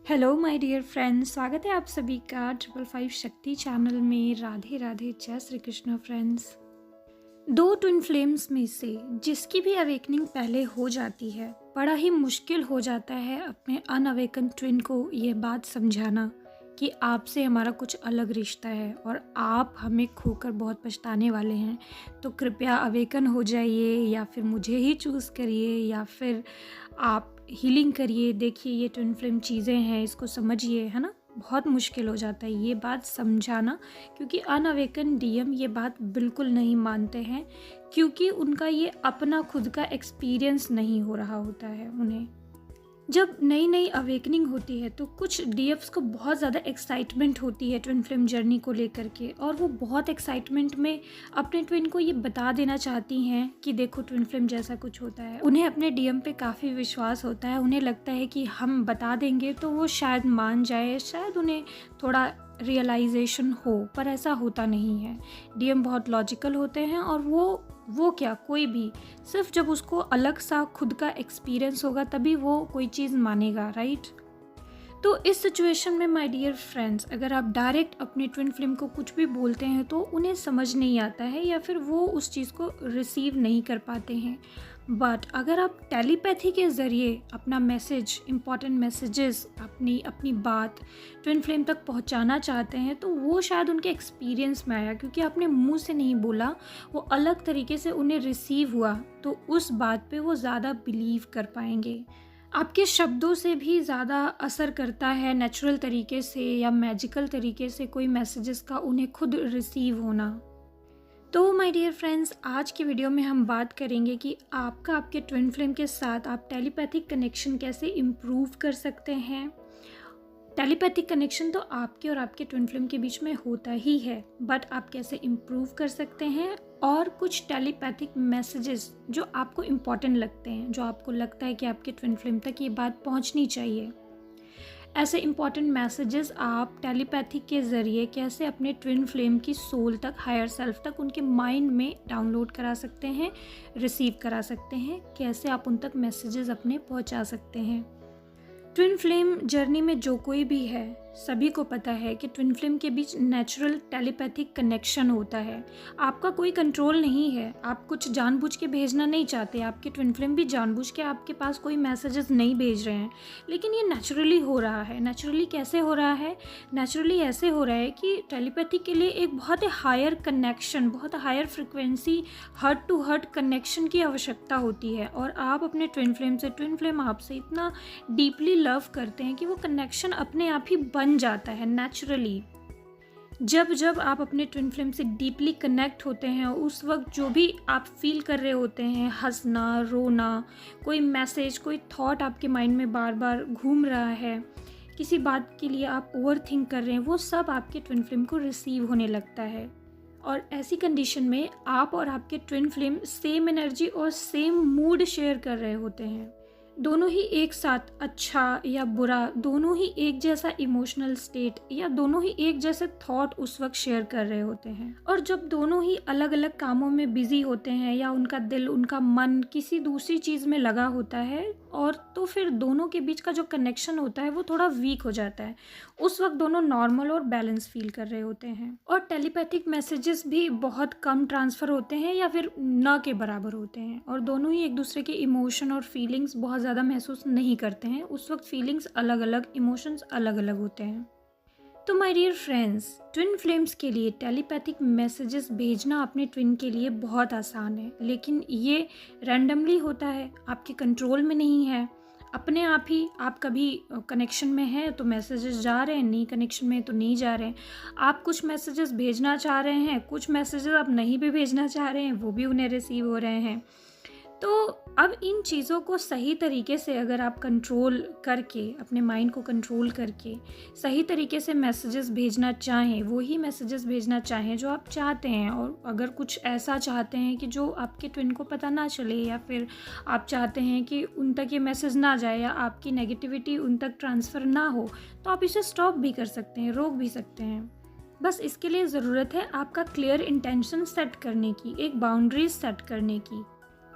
Hello my dear friends, स्वागत है आप सभी का 555 शक्ति चैनल में। राधे राधे, जय श्री कृष्ण फ्रेंड्स। दो ट्विन फ्लेम्स में से जिसकी भी अवेकनिंग पहले हो जाती है, बड़ा ही मुश्किल हो जाता है अपने अनअवेकन ट्विन को ये बात समझाना कि आपसे हमारा कुछ अलग रिश्ता है और आप हमें खोकर बहुत पछताने वाले हैं। तो कृपया अवेकन हो जाइए, या फिर मुझे ही चूज़ करिए, या फिर आप हीलिंग करिए। देखिए, ये ट्विन फ्लेम चीज़ें हैं, इसको समझिए, है ना। बहुत मुश्किल हो जाता है ये बात समझाना, क्योंकि अनअवेकन डीएम ये बात बिल्कुल नहीं मानते हैं, क्योंकि उनका ये अपना खुद का एक्सपीरियंस नहीं हो रहा होता है। उन्हें जब नई नई अवेकनिंग होती है तो कुछ डीएफ्स को बहुत ज़्यादा एक्साइटमेंट होती है ट्विन फ्लेम जर्नी को लेकर के, और वो बहुत एक्साइटमेंट में अपने ट्विन को ये बता देना चाहती हैं कि देखो ट्विन फ्लेम जैसा कुछ होता है। उन्हें अपने डीएम पे काफ़ी विश्वास होता है, उन्हें लगता है कि हम बता देंगे तो वो शायद मान जाए, शायद उन्हें थोड़ा रियलाइजेशन हो, पर ऐसा होता नहीं है। डीएम बहुत लॉजिकल होते हैं, और वो क्या, कोई भी सिर्फ जब उसको अलग सा खुद का एक्सपीरियंस होगा तभी वो कोई चीज़ मानेगा, राइट। तो इस सिचुएशन में माय डियर फ्रेंड्स, अगर आप डायरेक्ट अपनी ट्विन फ्लेम को कुछ भी बोलते हैं तो उन्हें समझ नहीं आता है, या फिर वो उस चीज़ को रिसीव नहीं कर पाते हैं। बट अगर आप टेलीपैथी के ज़रिए अपना मैसेज, इम्पॉर्टेंट मैसेजेस, अपनी बात ट्विन फ्लेम तक पहुंचाना चाहते हैं, तो वो शायद उनके एक्सपीरियंस में आया, क्योंकि आपने मुंह से नहीं बोला, वो अलग तरीके से उन्हें रिसीव हुआ, तो उस बात पे वो ज़्यादा बिलीव कर पाएंगे। आपके शब्दों से भी ज़्यादा असर करता है नेचुरल तरीके से या मैजिकल तरीके से कोई मैसेजेस का उन्हें खुद रिसीव होना। तो माय डियर फ्रेंड्स, आज की वीडियो में हम बात करेंगे कि आपके ट्विन फ्लेम के साथ आप टेलीपैथिक कनेक्शन कैसे इम्प्रूव कर सकते हैं। टेलीपैथिक कनेक्शन तो आपके और आपके ट्विन फ्लेम के बीच में होता ही है, बट आप कैसे इम्प्रूव कर सकते हैं, और कुछ टेलीपैथिक मैसेजेस जो आपको इम्पॉर्टेंट लगते हैं, जो आपको लगता है कि आपके ट्विन फ्लेम तक ये बात पहुंचनी चाहिए। ऐसे इम्पॉर्टेंट मैसेजेस आप टेलीपैथिक के ज़रिए कैसे अपने ट्विन फ्लेम की सोल तक, हायर सेल्फ तक, उनके माइंड में डाउनलोड करा सकते हैं, रिसीव करा सकते हैं, कैसे आप उन तक मैसेजेस अपने पहुंचा सकते हैं। ट्विन फ्लेम जर्नी में जो कोई भी है, सभी को पता है कि ट्विन फ्लेम के बीच नेचुरल टेलीपैथिक कनेक्शन होता है। आपका कोई कंट्रोल नहीं है, आप कुछ जानबूझ के भेजना नहीं चाहते, आपके ट्विन फ्लेम भी जानबूझ के आपके पास कोई मैसेजेस नहीं भेज रहे हैं, लेकिन ये नेचुरली हो रहा है। नेचुरली कैसे हो रहा है? नेचुरली ऐसे हो रहा है कि टेलीपैथी के लिए एक बहुत ही हायर कनेक्शन, बहुत higher frequency, heart to heart connection की आवश्यकता होती है, और आप अपने ट्विन फ्लेम से, ट्विन फ्लेम आपसे इतना डीपली लव करते हैं कि वो कनेक्शन अपने आप ही बन जाता है नेचुरली। जब आप अपने ट्विन फ्लेम से डीपली कनेक्ट होते हैं, उस वक्त जो भी आप फील कर रहे होते हैं, हंसना, रोना, कोई मैसेज, कोई थॉट आपके माइंड में बार बार घूम रहा है, किसी बात के लिए आप ओवर थिंक कर रहे हैं, वो सब आपके ट्विन फ्लेम को रिसीव होने लगता है। और ऐसी कंडीशन में आप और आपके ट्विन फ्लेम सेम एनर्जी और सेम मूड शेयर कर रहे होते हैं। दोनों ही एक साथ, अच्छा या बुरा, दोनों ही एक जैसा इमोशनल स्टेट या दोनों ही एक जैसे थॉट उस वक्त शेयर कर रहे होते हैं। और जब दोनों ही अलग अलग कामों में बिजी होते हैं, या उनका दिल, उनका मन किसी दूसरी चीज़ में लगा होता है, और तो फिर दोनों के बीच का जो कनेक्शन होता है वो थोड़ा वीक हो जाता है। उस वक्त दोनों नॉर्मल और बैलेंस फील कर रहे होते हैं, और टेलीपैथिक मैसेजेस भी बहुत कम ट्रांसफ़र होते हैं या फिर न के बराबर होते हैं, और दोनों ही एक दूसरे के इमोशन और फीलिंग्स बहुत ज़्यादा महसूस नहीं करते हैं। उस वक्त फीलिंग्स अलग अलग, इमोशंस अलग अलग होते हैं। तो my dear friends, twin flames के लिए टेलीपैथिक मैसेजेस भेजना अपने ट्विन के लिए बहुत आसान है, लेकिन ये रैंडमली होता है, आपके कंट्रोल में नहीं है। अपने आप ही आप कभी कनेक्शन में हैं तो मैसेजेस जा रहे हैं, नहीं कनेक्शन में तो नहीं जा रहे हैं। आप कुछ मैसेजेस भेजना चाह रहे हैं, कुछ मैसेजेस आप नहीं भी भेजना चाह रहे हैं, वो भी उन्हें रिसीव हो रहे हैं। तो अब इन चीज़ों को सही तरीके से अगर आप कंट्रोल करके, अपने माइंड को कंट्रोल करके सही तरीके से मैसेजेस भेजना चाहें, वही मैसेजेस भेजना चाहें जो आप चाहते हैं, और अगर कुछ ऐसा चाहते हैं कि जो आपके ट्विन को पता ना चले, या फिर आप चाहते हैं कि उन तक ये मैसेज ना जाए, या आपकी नेगेटिविटी उन तक ट्रांसफ़र ना हो, तो आप इसे स्टॉप भी कर सकते हैं, रोक भी सकते हैं। बस इसके लिए ज़रूरत है आपका क्लियर इंटेंशन सेट करने की, एक बाउंड्रीज सेट करने की।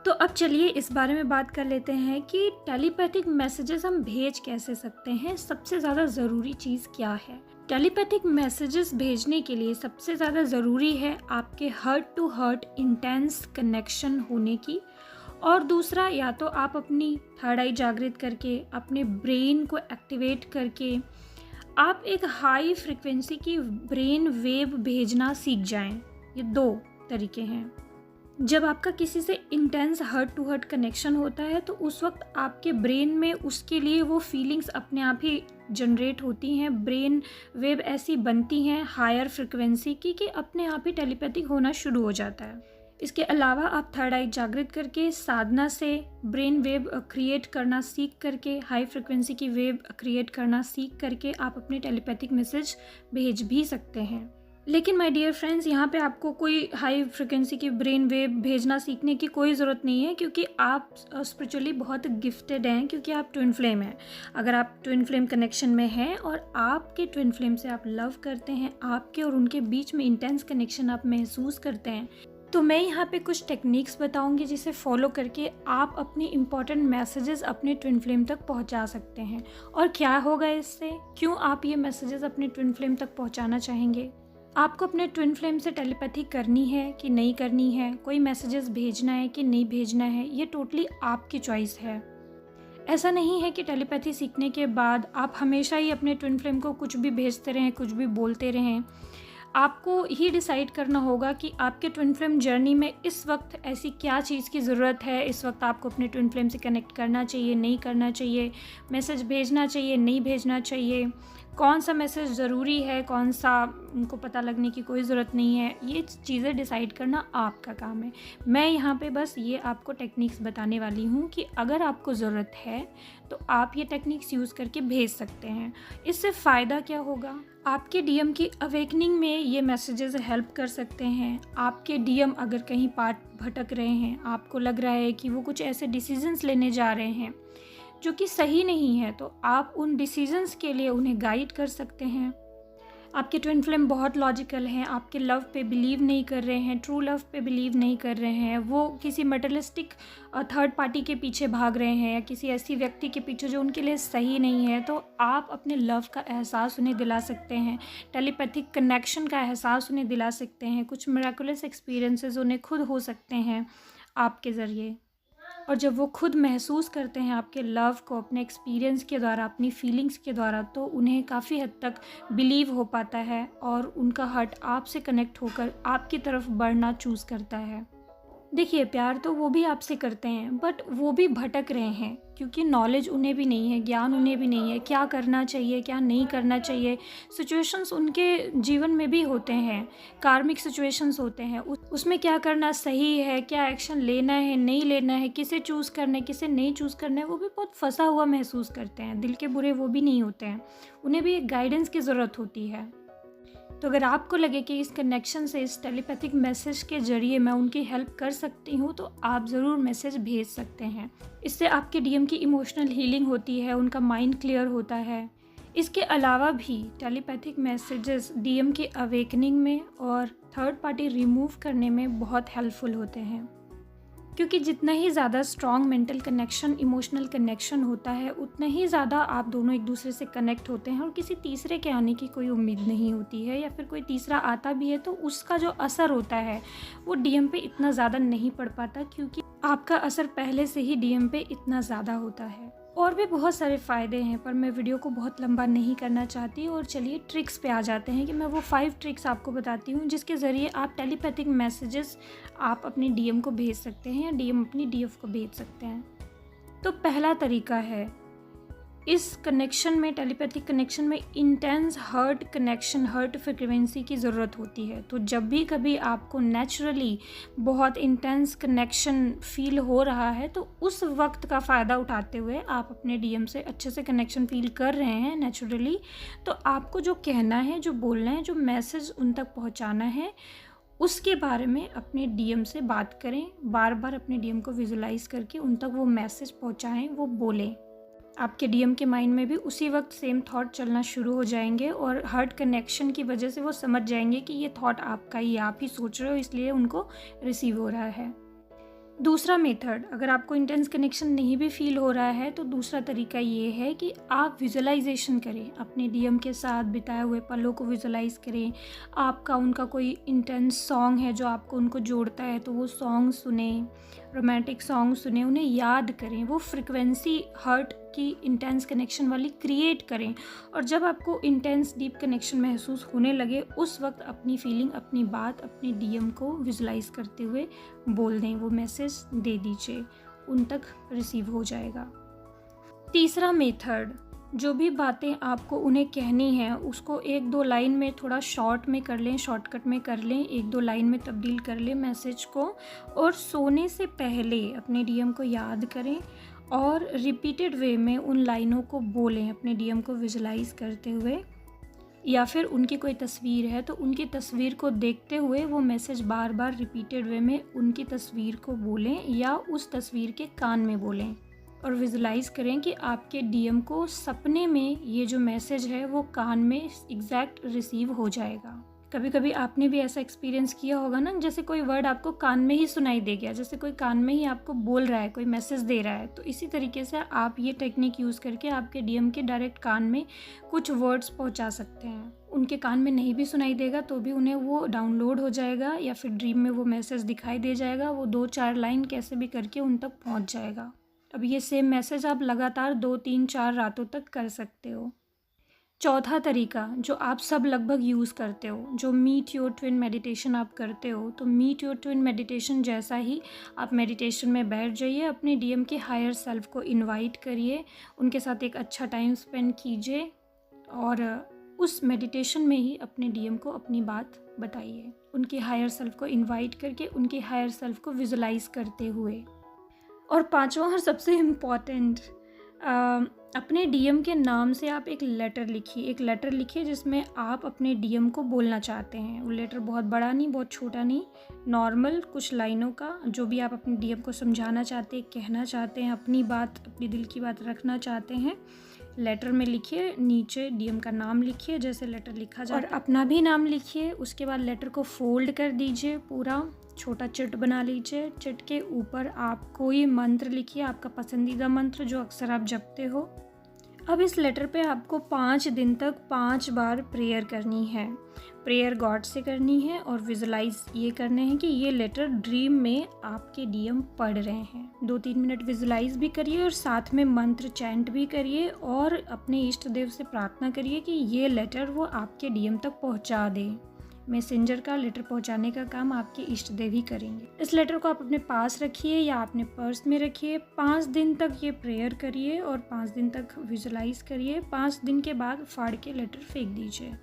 तो अब चलिए इस बारे में बात कर लेते हैं कि टेलीपैथिक मैसेजेस हम भेज कैसे सकते हैं, सबसे ज़्यादा ज़रूरी चीज़ क्या है। टेलीपैथिक मैसेजेस भेजने के लिए सबसे ज़्यादा ज़रूरी है आपके heart to heart intense connection होने की, और दूसरा या तो आप अपनी थर्ड आई जागृत करके, अपने ब्रेन को एक्टिवेट करके आप एक हाई फ्रिक्वेंसी की ब्रेन वेव भेजना सीख जाएं। ये 2 तरीके हैं। जब आपका किसी से intense heart to heart connection होता है तो उस वक्त आपके ब्रेन में उसके लिए वो फीलिंग्स अपने आप ही जनरेट होती हैं, ब्रेन वेव ऐसी बनती हैं हायर फ्रिक्वेंसी की कि अपने आप ही टेलीपैथिक होना शुरू हो जाता है। इसके अलावा आप थर्ड आई जागृत करके, साधना से ब्रेन वेव क्रिएट करना सीख करके, हाई फ्रिक्वेंसी की वेव क्रिएट करना सीख करके आप अपने टेलीपैथिक मैसेज भेज भी सकते हैं। लेकिन माय डियर फ्रेंड्स, यहाँ पे आपको कोई हाई फ्रिक्वेंसी की ब्रेन वेव भेजना सीखने की कोई ज़रूरत नहीं है, क्योंकि आप स्पिरिचुअली बहुत गिफ्टेड हैं, क्योंकि आप ट्विन फ्लेम हैं। अगर आप ट्विन फ्लेम कनेक्शन में हैं और आपके ट्विन फ्लेम से आप लव करते हैं, आपके और उनके बीच में इंटेंस कनेक्शन आप महसूस करते हैं, तो मैं यहाँ पे कुछ टेक्निक्स बताऊंगी जिसे फॉलो करके आप अपने इम्पॉर्टेंट मैसेजेस अपने ट्विन फ्लेम तक पहुँचा सकते हैं। और क्या होगा इससे, क्यों आप ये मैसेजेस अपने ट्विन फ्लेम तक पहुँचाना चाहेंगे, आपको अपने ट्विन फ्लेम से टेलीपैथी करनी है कि नहीं करनी है, कोई मैसेजेस भेजना है कि नहीं भेजना है, ये टोटली आपकी चॉइस है। ऐसा नहीं है कि टेलीपैथी सीखने के बाद आप हमेशा ही अपने ट्विन फ्लेम को कुछ भी भेजते रहें, कुछ भी बोलते रहें। आपको ही डिसाइड करना होगा कि आपके ट्विन फ्लेम जर्नी में इस वक्त ऐसी क्या चीज़ की ज़रूरत है, इस वक्त आपको अपने ट्विन फ्लेम से कनेक्ट करना चाहिए, नहीं करना चाहिए, मैसेज भेजना चाहिए, नहीं भेजना चाहिए, कौन सा मैसेज ज़रूरी है, कौन सा उनको पता लगने की कोई ज़रूरत नहीं है। ये चीज़ें डिसाइड करना आपका काम है। मैं यहाँ पे बस ये आपको टेक्निक्स बताने वाली हूँ कि अगर आपको ज़रूरत है तो आप ये टेक्निक्स यूज़ करके भेज सकते हैं। इससे फ़ायदा क्या होगा, आपके डीएम की अवेकनिंग में ये मैसेजेस हेल्प कर सकते हैं। आपके डीएम अगर कहीं पाठ भटक रहे हैं, आपको लग रहा है कि वो कुछ ऐसे डिसीजंस लेने जा रहे हैं जो कि सही नहीं है, तो आप उन डिसीजंस के लिए उन्हें गाइड कर सकते हैं। आपके ट्विन फ्लेम बहुत लॉजिकल हैं, आपके लव पे बिलीव नहीं कर रहे हैं, ट्रू लव पे बिलीव नहीं कर रहे हैं, वो किसी मटेरियलिस्टिक थर्ड पार्टी के पीछे भाग रहे हैं या किसी ऐसी व्यक्ति के पीछे जो उनके लिए सही नहीं है, तो आप अपने लव का एहसास उन्हें दिला सकते हैं, टेलीपैथिक कनेक्शन का एहसास उन्हें दिला सकते हैं, कुछ मिराकुलस एक्सपीरियंसेस उन्हें खुद हो सकते हैं आपके ज़रिए। और जब वो खुद महसूस करते हैं आपके लव को अपने एक्सपीरियंस के द्वारा, अपनी फीलिंग्स के द्वारा, तो उन्हें काफ़ी हद तक बिलीव हो पाता है और उनका हार्ट आपसे कनेक्ट होकर आपकी तरफ बढ़ना चूज़ करता है। देखिए, प्यार तो वो भी आपसे करते हैं, बट वो भी भटक रहे हैं क्योंकि नॉलेज उन्हें भी नहीं है, ज्ञान उन्हें भी नहीं है, क्या करना चाहिए, क्या नहीं करना चाहिए। सिचुएशंस उनके जीवन में भी होते हैं, कार्मिक सिचुएशंस होते हैं, उसमें क्या करना सही है, क्या एक्शन लेना है, नहीं लेना है, किसे चूज़ करना है, किसे नहीं चूज़ करना है, वो भी बहुत फंसा हुआ महसूस करते हैं। दिल के बुरे वो भी नहीं होते हैं, उन्हें भी एक गाइडेंस की ज़रूरत होती है। तो अगर आपको लगे कि इस कनेक्शन से, इस टेलीपैथिक मैसेज के ज़रिए मैं उनकी हेल्प कर सकती हूँ, तो आप ज़रूर मैसेज भेज सकते हैं। इससे आपके डीएम की इमोशनल हीलिंग होती है, उनका माइंड क्लियर होता है। इसके अलावा भी टेलीपैथिक मैसेजेस डीएम की अवेकनिंग में और थर्ड पार्टी रिमूव करने में बहुत हेल्पफुल होते हैं, क्योंकि जितना ही ज़्यादा strong mental connection, emotional connection होता है, उतना ही ज़्यादा आप दोनों एक दूसरे से कनेक्ट होते हैं और किसी तीसरे के आने की कोई उम्मीद नहीं होती है, या फिर कोई तीसरा आता भी है तो उसका जो असर होता है वो डीएम पे इतना ज़्यादा नहीं पड़ पाता, क्योंकि आपका असर पहले से ही डीएम पे इतना ज़्यादा होता है। और भी बहुत सारे फ़ायदे हैं, पर मैं वीडियो को बहुत लंबा नहीं करना चाहती। और चलिए ट्रिक्स पे आ जाते हैं कि मैं वो 5 ट्रिक्स आपको बताती हूँ जिसके ज़रिए आप टेलीपैथिक मैसेजेस आप अपने डीएम को भेज सकते हैं या डीएम अपनी डीएफ को भेज सकते हैं। तो पहला तरीका है, इस कनेक्शन में, टेलीपैथिक कनेक्शन में intense heart connection, heart frequency की ज़रूरत होती है। तो जब भी कभी आपको नेचुरली बहुत इंटेंस कनेक्शन फील हो रहा है, तो उस वक्त का फ़ायदा उठाते हुए आप अपने डीएम से अच्छे से कनेक्शन फील कर रहे हैं नेचुरली, तो आपको जो कहना है, जो बोलना है, जो मैसेज उन तक पहुँचाना है, उसके बारे में अपने डीएम से बात करें। बार बार अपने डीएम को विजुलाइज करके उन तक वो मैसेज पहुँचाएँ, वो बोलें। आपके डीएम के माइंड में भी उसी वक्त सेम थॉट चलना शुरू हो जाएंगे और हार्ट कनेक्शन की वजह से वो समझ जाएंगे कि ये थॉट आपका ही, आप ही सोच रहे हो, इसलिए उनको रिसीव हो रहा है। दूसरा मेथड, अगर आपको इंटेंस कनेक्शन नहीं भी फील हो रहा है तो दूसरा तरीका ये है कि आप विजुअलाइजेशन करें, अपने डीएम के साथ बिताए हुए पलों को विजुअलाइज करें। आपका उनका कोई इंटेंस सॉन्ग है जो आपको उनको जोड़ता है तो वो सॉन्ग सुने, रोमांटिक सॉन्ग सुने, उन्हें याद करें, वो फ्रिक्वेंसी हर्ट की इंटेंस कनेक्शन वाली क्रिएट करें। और जब आपको इंटेंस डीप कनेक्शन महसूस होने लगे उस वक्त अपनी फीलिंग, अपनी बात अपने डीएम को विजुअलाइज करते हुए बोल दें, वो मैसेज दे दीजिए, उन तक रिसीव हो जाएगा। तीसरा मेथड, जो भी बातें आपको उन्हें कहनी है उसको 1-2 लाइन में थोड़ा शॉर्ट में कर लें, शॉर्टकट में कर लें, 1-2 लाइन में तब्दील कर लें मैसेज को, और सोने से पहले अपने डीएम को याद करें और रिपीटेड वे में उन लाइनों को बोलें अपने डीएम को विजुअलाइज करते हुए। या फिर उनकी कोई तस्वीर है तो उनकी तस्वीर को देखते हुए वो मैसेज बार बार रिपीटेड वे में उनकी तस्वीर को बोलें या उस तस्वीर के कान में बोलें, और विजुलाइज़ करें कि आपके डीएम को सपने में ये जो मैसेज है वो कान में एग्जैक्ट रिसीव हो जाएगा। कभी कभी आपने भी ऐसा एक्सपीरियंस किया होगा ना, जैसे कोई वर्ड आपको कान में ही सुनाई दे गया, जैसे कोई कान में ही आपको बोल रहा है, कोई मैसेज दे रहा है। तो इसी तरीके से आप ये टेक्निक यूज़ करके आपके डीएम के डायरेक्ट कान में कुछ वर्ड्स पहुंचा सकते हैं। उनके कान में नहीं भी सुनाई देगा तो भी उन्हें वो डाउनलोड हो जाएगा या फिर ड्रीम में वो मैसेज दिखाई दे जाएगा, वो 2-4 लाइन कैसे भी करके उन तक पहुँच जाएगा। अब ये सेम मैसेज आप लगातार 2-3-4 रातों तक कर सकते हो। चौथा तरीका जो आप सब लगभग यूज़ करते हो, जो मीट योर ट्विन मेडिटेशन आप करते हो, तो मीट योर ट्विन मेडिटेशन जैसा ही आप मेडिटेशन में बैठ जाइए, अपने डीएम के हायर सेल्फ को इनवाइट करिए, उनके साथ एक अच्छा टाइम स्पेंड कीजिए और उस मेडिटेशन में ही अपने डीएम को अपनी बात बताइए, उनके हायर सेल्फ को इन्वाइट करके, उनके हायर सेल्फ को विजुलाइज करते हुए। और पांचवा और सबसे इम्पॉर्टेंट, अपने डीएम के नाम से आप एक लेटर लिखिए जिसमें आप अपने डीएम को बोलना चाहते हैं। वो लेटर बहुत बड़ा नहीं, बहुत छोटा नहीं, नॉर्मल कुछ लाइनों का, जो भी आप अपने डीएम को समझाना चाहते हैं, कहना चाहते हैं, अपनी बात, अपनी दिल की बात रखना चाहते हैं, लेटर में लिखिए। नीचे डीएम का नाम लिखिए जैसे लेटर लिखा जाए, और अपना भी नाम लिखिए। उसके बाद लेटर को फोल्ड कर दीजिए, पूरा छोटा चिट बना लीजिए। चिट के ऊपर आप कोई मंत्र लिखिए, आपका पसंदीदा मंत्र जो अक्सर आप जपते हो। अब इस लेटर पे आपको 5 दिन तक 5 बार प्रेयर करनी है, प्रेयर गॉड से करनी है, और विजुलाइज ये करने हैं कि ये लेटर ड्रीम में आपके डीएम पढ़ रहे हैं। 2-3 मिनट विजुलाइज भी करिए और साथ में मंत्र चैंट भी करिए और अपने इष्ट देव से प्रार्थना करिए कि ये लेटर वो आपके डीएम तक पहुंचा दे। मैसेंजर का लेटर पहुंचाने का काम आपके इष्ट देव ही करेंगे। इस लेटर को आप अपने पास रखिए या अपने पर्स में रखिए। 5 दिन तक ये प्रेयर करिए और 5 दिन तक विजुलाइज करिए। 5 दिन के बाद फाड़ के लेटर फेंक दीजिए।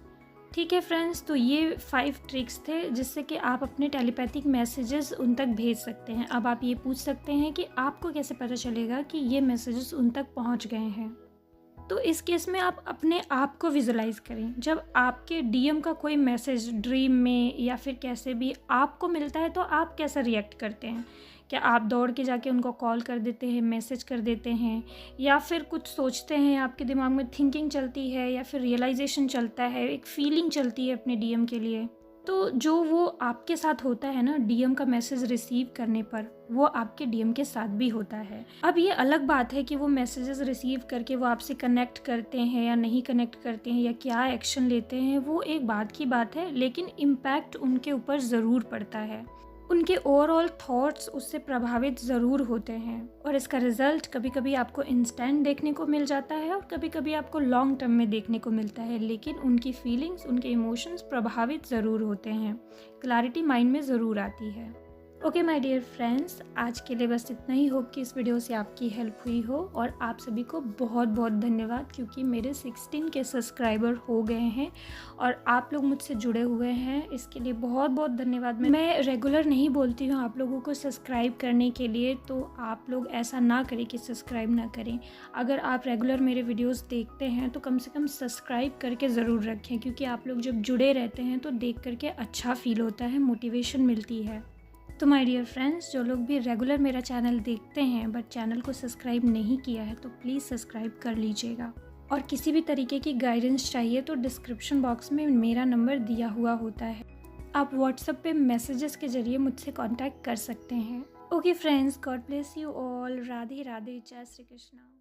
ठीक है फ्रेंड्स, तो ये 5 ट्रिक्स थे जिससे कि आप अपने टेलीपैथिक मैसेजेस उन तक भेज सकते हैं। अब आप ये पूछ सकते हैं कि आपको कैसे पता चलेगा कि ये मैसेजेस उन तक पहुंच गए हैं। तो इस केस में आप अपने आप को विजुलाइज करें। जब आपके डीएम का कोई मैसेज ड्रीम में या फिर कैसे भी आपको मिलता है तो आप कैसा रिएक्ट करते हैं? क्या आप दौड़ के जाके उनको कॉल कर देते हैं, मैसेज कर देते हैं, या फिर कुछ सोचते हैं, आपके दिमाग में थिंकिंग चलती है या फिर रियलाइजेशन चलता है, एक फीलिंग चलती है अपने डीएम के लिए? तो जो वो आपके साथ होता है ना डीएम का मैसेज रिसीव करने पर, वो आपके डीएम के साथ भी होता है। अब ये अलग बात है कि वो मैसेजेस रिसीव करके वो आपसे कनेक्ट करते हैं या नहीं कनेक्ट करते हैं या क्या एक्शन लेते हैं, वो एक बात की बात है, लेकिन इम्पैक्ट उनके ऊपर ज़रूर पड़ता है। उनके ओवरऑल थॉट्स उससे प्रभावित ज़रूर होते हैं और इसका रिजल्ट कभी कभी आपको इंस्टेंट देखने को मिल जाता है और कभी कभी आपको लॉन्ग टर्म में देखने को मिलता है, लेकिन उनकी फीलिंग्स, उनके इमोशंस प्रभावित ज़रूर होते हैं, क्लैरिटी माइंड में ज़रूर आती है। ओके माय डियर फ्रेंड्स, आज के लिए बस इतना ही। होप कि इस वीडियो से आपकी हेल्प हुई हो, और आप सभी को बहुत बहुत धन्यवाद क्योंकि मेरे 16 के सब्सक्राइबर हो गए हैं और आप लोग मुझसे जुड़े हुए हैं, इसके लिए बहुत बहुत धन्यवाद। मैं रेगुलर नहीं बोलती हूँ आप लोगों को सब्सक्राइब करने के लिए, तो आप लोग ऐसा ना करें कि सब्सक्राइब ना करें। अगर आप रेगुलर मेरे वीडियोज़ देखते हैं तो कम से कम सब्सक्राइब करके ज़रूर रखें, क्योंकि आप लोग जब जुड़े रहते हैं तो देख करके अच्छा फील होता है, मोटिवेशन मिलती है। तो माय डियर फ्रेंड्स, जो लोग भी रेगुलर मेरा चैनल देखते हैं बट चैनल को सब्सक्राइब नहीं किया है तो प्लीज़ सब्सक्राइब कर लीजिएगा। और किसी भी तरीके की गाइडेंस चाहिए तो डिस्क्रिप्शन बॉक्स में मेरा नंबर दिया हुआ होता है, आप व्हाट्सएप पे मैसेजेस के ज़रिए मुझसे कांटेक्ट कर सकते हैं। Okay friends, God bless you all. Radhe Radhe, जय श्री कृष्णा।